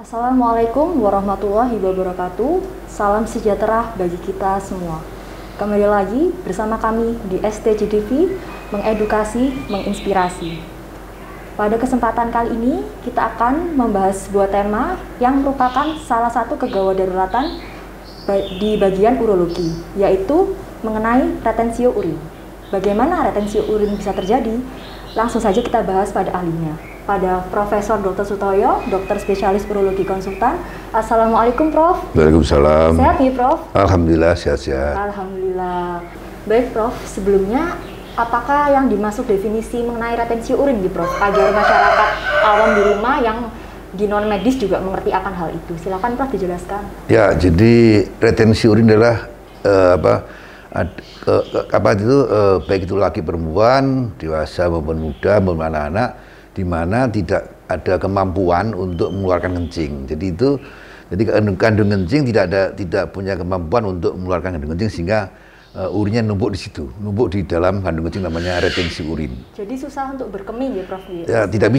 Assalamualaikum warahmatullahi wabarakatuh. Salam sejahtera bagi kita semua. Kembali lagi bersama kami di STJDV, mengedukasi, menginspirasi. Pada kesempatan kali ini, kita akan membahas sebuah tema yang merupakan salah satu kegawat daruratan di bagian urologi, yaitu mengenai retensio urin. Bagaimana retensio urin bisa terjadi? Langsung saja kita bahas pada ahlinya, pada Profesor Dr. Sutoyo, dokter spesialis urologi konsultan. Assalamualaikum, Prof. Waalaikumsalam. Sehat nih, Prof? Alhamdulillah, sehat-sehat. Alhamdulillah. Baik, Prof. Sebelumnya, apakah yang dimaksud definisi mengenai retensio urin nih, Prof? Agar masyarakat awam di rumah yang di non-medis juga mengerti akan hal itu. Silakan, Prof, dijelaskan. Ya, jadi retensi urin adalah baik itu laki perempuan, dewasa maupun muda maupun anak-anak, di mana tidak ada kemampuan untuk mengeluarkan kencing. Jadi kandung kencing tidak punya kemampuan untuk mengeluarkan kandung kencing, sehingga urinnya numpuk di situ, numpuk di dalam kandung kencing, namanya retensi urin. Jadi susah untuk berkemih ya, Prof? Ya, tidak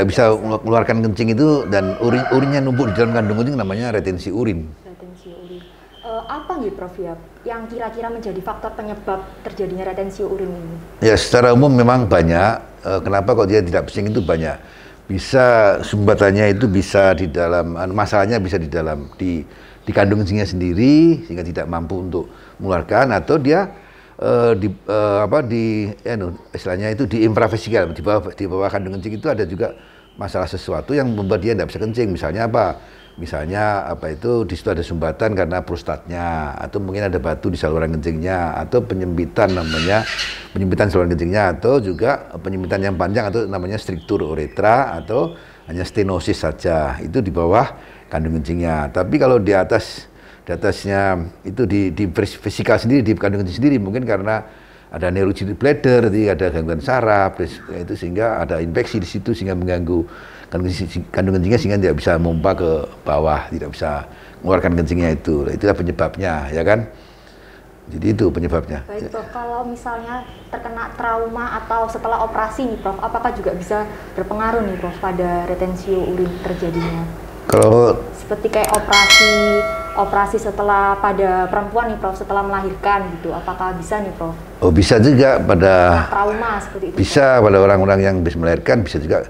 bisa mengeluarkan kencing itu, dan urinnya numpuk di dalam kandung kencing, namanya retensi urin. Retensi urin. Apa nih, Prof, ya, yang kira-kira menjadi faktor penyebab terjadinya retensi urin ini? Ya, secara umum memang banyak. Kenapa kok dia tidak pesing itu banyak. Bisa sumbatannya itu bisa di dalam, masalahnya bisa di dalam di kandung kencingnya sendiri sehingga tidak mampu untuk mengeluarkan, atau dia istilahnya itu di infravesikal, di bawah kandung kencing itu ada juga masalah sesuatu yang membuat dia tidak bisa kencing. Misalnya apa? Misalnya di situ ada sumbatan karena prostatnya, atau mungkin ada batu di saluran kencingnya, atau penyempitan saluran kencingnya, atau juga penyempitan yang panjang, atau namanya struktur uretra, atau hanya stenosis saja, itu di bawah kandung kencingnya. Tapi kalau di atasnya itu di vesikal sendiri, di kandung kencing sendiri, mungkin karena ada neurogenic bladder, jadi ada gangguan saraf, itu sehingga ada infeksi di situ sehingga mengganggu kandung kencingnya, sehingga tidak bisa mompa ke bawah, tidak bisa mengeluarkan kencingnya itu. Itulah penyebabnya, ya kan? Jadi itu penyebabnya. Baik, Prof. Kalau misalnya terkena trauma atau setelah operasi nih, Prof, apakah juga bisa berpengaruh nih, Prof, pada retensio urin terjadinya? Kalau seperti kayak operasi setelah pada perempuan nih, Prof, setelah melahirkan gitu, apakah bisa nih, Prof? Oh, bisa juga pada trauma seperti itu. Bisa, Prof, pada orang-orang yang habis melahirkan, bisa juga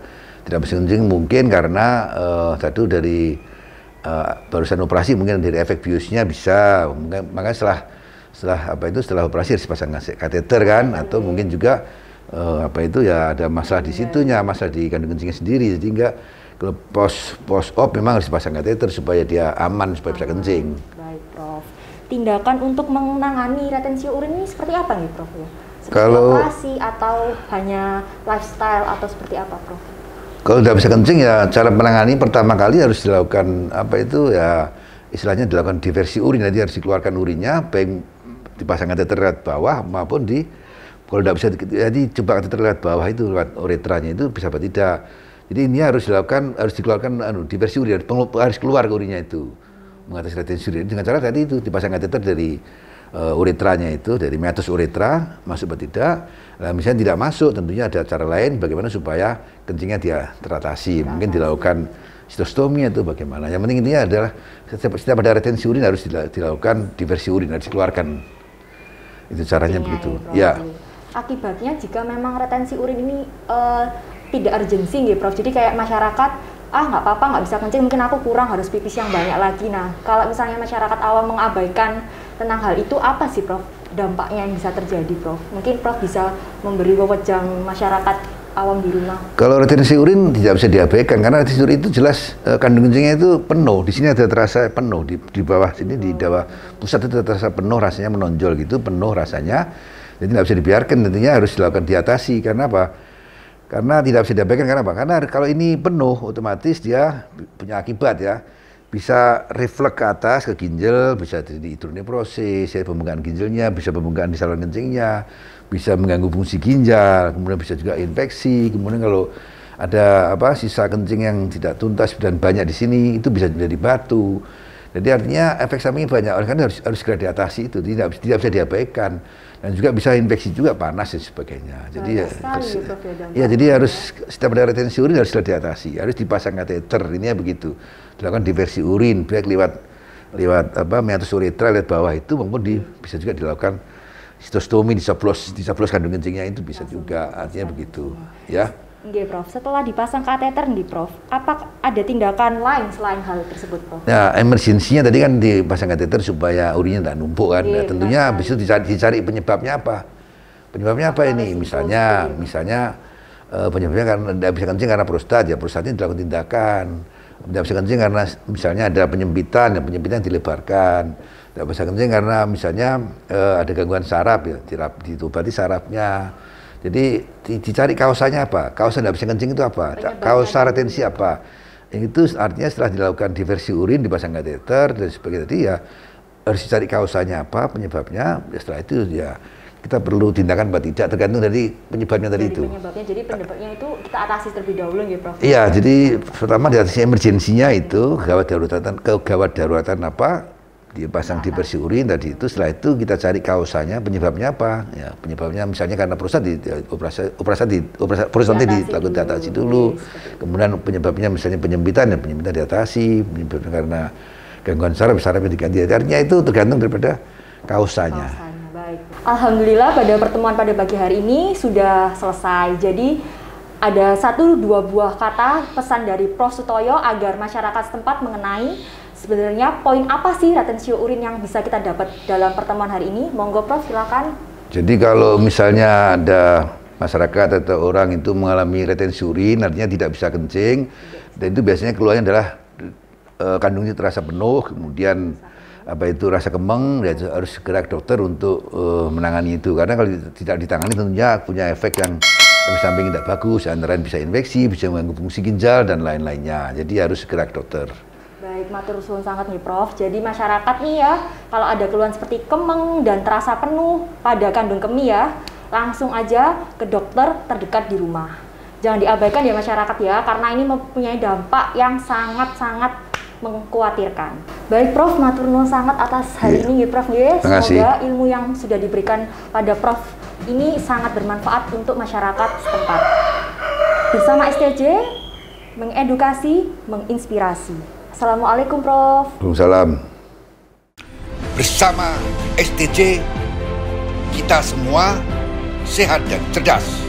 tidak bisa kencing, mungkin karena dari barusan operasi, mungkin dari efek biusnya bisa. Makanya setelah operasi harus pasang kateter kan, atau mungkin juga ada masalah di situnya, masalah di kandung kencingnya sendiri, sehingga kalau post op memang harus dipasang kateter supaya dia aman, supaya bisa kencing. Baik, Prof. Tindakan untuk menangani retensio urin ini seperti apa nih, Prof? Seperti kalau operasi atau hanya lifestyle atau seperti apa, Prof? Kalau tidak bisa kencing, ya cara menangani pertama kali harus dilakukan istilahnya dilakukan diversi urin. Jadi harus dikeluarkan urinnya, baik dipasang kateter lewat bawah maupun kalau tidak bisa, jadi coba kateter lewat bawah itu, lewat uretranya itu bisa apa tidak. Jadi ini harus dikeluarkan diversi urin, harus keluar urinnya itu, mengatasi retensi urin dengan cara tadi itu dipasang kateter dari uretranya itu, dari meatus uretra, masuk atau tidak. Nah, misalnya tidak masuk, tentunya ada cara lain bagaimana supaya kencingnya dia teratasi. Mungkin dilakukan sitostomi atau bagaimana. Yang penting intinya adalah setiap ada retensi urin harus dilakukan diversi urin, harus dikeluarkan. Itu caranya begitu. Ya. Akibatnya jika memang retensi urin ini tidak urgensi gitu, Prof. Jadi kayak masyarakat, nggak apa-apa, nggak bisa kencing, mungkin aku kurang, harus pipis yang banyak lagi. Nah, kalau misalnya masyarakat awam mengabaikan tentang hal itu, apa sih, Prof, dampaknya yang bisa terjadi, Prof? Mungkin Prof bisa memberi wewenang masyarakat awam di rumah. Kalau retensi urin tidak bisa diabaikan, karena retensi urin itu jelas kandung kencingnya itu penuh. Di sini ada terasa penuh, di bawah sini, di bawah pusat itu terasa penuh, rasanya menonjol gitu, penuh rasanya. Jadi tidak bisa dibiarkan, tentunya harus dilakukan diatasi. Karena apa? Karena tidak bisa diabaikan. Karena apa? Karena kalau ini penuh, otomatis dia punya akibat ya. Bisa refleks ke atas, ke ginjal, bisa terjadi hidronefrosis, ya, pembengkakan ginjalnya, bisa pembengkakan di saluran kencingnya, bisa mengganggu fungsi ginjal, kemudian bisa juga infeksi. Kemudian kalau ada sisa kencing yang tidak tuntas dan banyak di sini, itu bisa menjadi batu. Jadi artinya efek sampingnya banyak, oleh karena harus segera diatasi itu, tidak bisa diabaikan. Dan juga bisa infeksi juga, panas dan sebagainya. Jadi harus setiap ada retensi urin harus diatasi, harus dipasang kateter, ini ya begitu. Dilakukan diversi urin, baik lewat meatus uretra lewat bawah itu, maupun bisa juga dilakukan sitostomi, disaplos kandung kencingnya itu bisa juga, artinya begitu, ya. Oke, Prof. Setelah dipasang kateter nih, Prof, apa ada tindakan lain selain hal tersebut, Prof? Ya, emergensinya tadi kan dipasang kateter supaya urinnya tidak numpuk kan. Nah, tentunya habis itu dicari penyebabnya apa. Penyebabnya apa ini? Misalnya penyebabnya karena tidak bisa kencing karena prostat, ya prostatnya dilakukan tindakan. Tidak bisa kencing karena misalnya ada penyempitan dilebarkan. Tidak bisa kencing karena misalnya ada gangguan saraf, ya diobati sarafnya. Jadi dicari kausanya apa? Kausa tidak bisa kencing itu apa? Kausa retensi apa? Itu artinya setelah dilakukan diversi urin, dipasang kateter dan sebagainya, tadi ya harus dicari kausanya apa, penyebabnya. Ya setelah itu ya kita perlu tindakan apa tidak, tergantung dari penyebabnya tadi itu. Jadi penyebabnya itu kita atasi terlebih dahulu ya, Prof? Iya, jadi pertama diatasi emergensinya itu, gawat daruratan apa? Dipasang diversi urin tadi itu, setelah itu kita cari kausanya, penyebabnya apa? Ya, penyebabnya misalnya karena prostatnya dilakukan diatasi dulu. Kemudian penyebabnya misalnya penyempitan diatasi, penyebabnya karena gangguan sarafnya diganti. Artinya itu tergantung daripada kausanya. Baik. Alhamdulillah pada pertemuan pada pagi hari ini sudah selesai. Jadi ada 1-2 buah kata pesan dari Prof. Sutoyo agar masyarakat setempat mengenai sebenarnya poin apa sih retensio urin yang bisa kita dapat dalam pertemuan hari ini. Monggo, Prof, silakan. Jadi kalau misalnya ada masyarakat atau orang itu mengalami retensi urin, artinya tidak bisa kencing, dan itu biasanya keluarnya adalah kandungnya terasa penuh, kemudian rasa kemeng, dia harus segera ke dokter untuk menangani itu. Karena kalau tidak ditangani tentunya punya efek yang efek samping tidak bagus, antara bisa infeksi, bisa mengganggu fungsi ginjal dan lain-lainnya. Jadi harus segera ke dokter. Baik, matur suwun sangat nih, Prof. Jadi masyarakat nih ya, kalau ada keluhan seperti kemeng dan terasa penuh pada kandung kemih ya, langsung aja ke dokter terdekat di rumah. Jangan diabaikan ya masyarakat ya, karena ini mempunyai dampak yang sangat-sangat mengkhawatirkan. Baik, Prof, matur nuwun sangat atas hari ini ya, Prof. Semoga ilmu yang sudah diberikan pada Prof ini sangat bermanfaat untuk masyarakat setempat. Bersama STJ, mengedukasi, menginspirasi. Assalamualaikum, Prof. Waalaikumsalam. Bersama STJ, kita semua sehat dan cerdas.